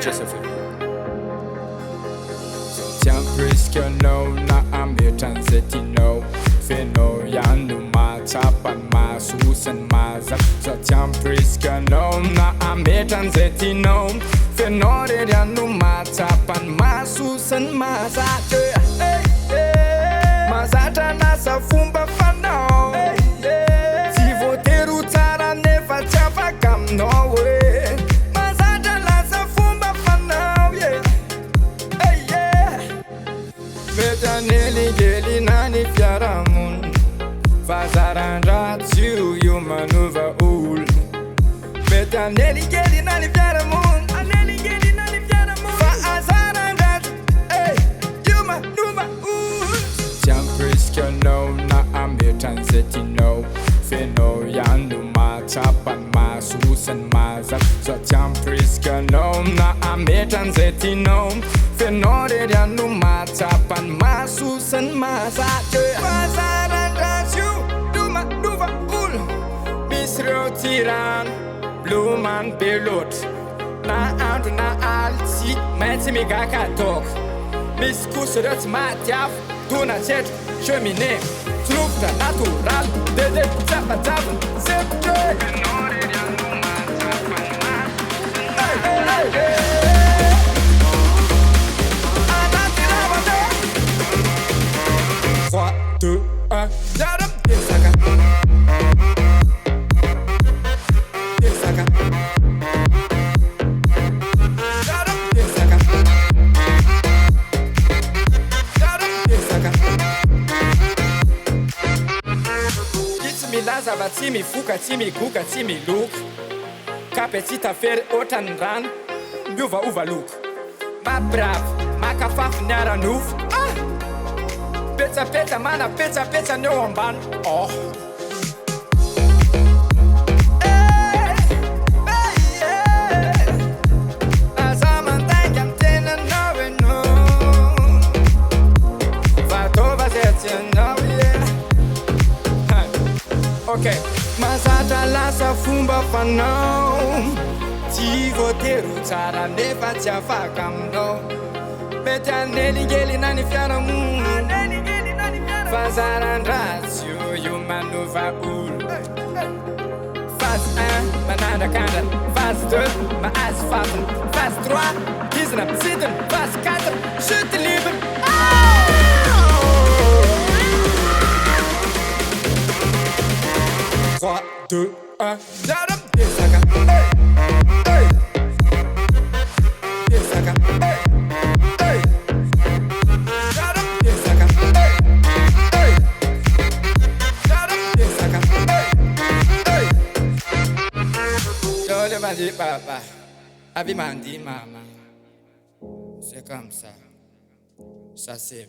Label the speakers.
Speaker 1: JF1 Tiens presque no na ametan zetino Feno yanu matapan masusan mazak Tiens presque no na ametan zetino Feno yanu matapan masusan mazak Mazata nasa fumba fano Si voteru tara nefa chapa kam no way Neli geli nani fiaramun Fazarandra tiu you manuva ul Beta neli geli nani fiaramun Neli geli nani fiaramun Fazarandra you manuva ul Tiens presque no na ametan zetino Feno yanu matapan masusan mazak Tiens presque no na ametan zetino Fenore yanu matapan masusan mazak Pasaran rasyu duma duva ul Misro tiran bluman pelot Na antu na alti Meti miga katok Mis kusurăt matiaf Tuna cet cheminée Trufta natural Dede țapa țapă Septe Fenore yanu matapan masusan 3, 2, 1, yaram desaka Desaka Yaram desaka Yaram desaka Itimi lazava timi fuka timi guka timi luk Kapetita fer otan ran Miuva uva luk Ma brav, ma kafaf nyara nuf Pizza mana pizza no amban oh Okay, Mazata lasa fumba fanao Ti voteru tsara nefa tsy afaka aminao Mety anely ngely nany fiarahamonina Fazarandrazio you manuva ul Phase 1 manandrakandra Phase 2 mahazo fasina Phase 3 dizina pitsidina Phase 4 chute libre 3, 2, 1 yaram desaka Desaka Yaram desaka Jole mandi papa Abi mandi mama C'est comme ça Ça c'est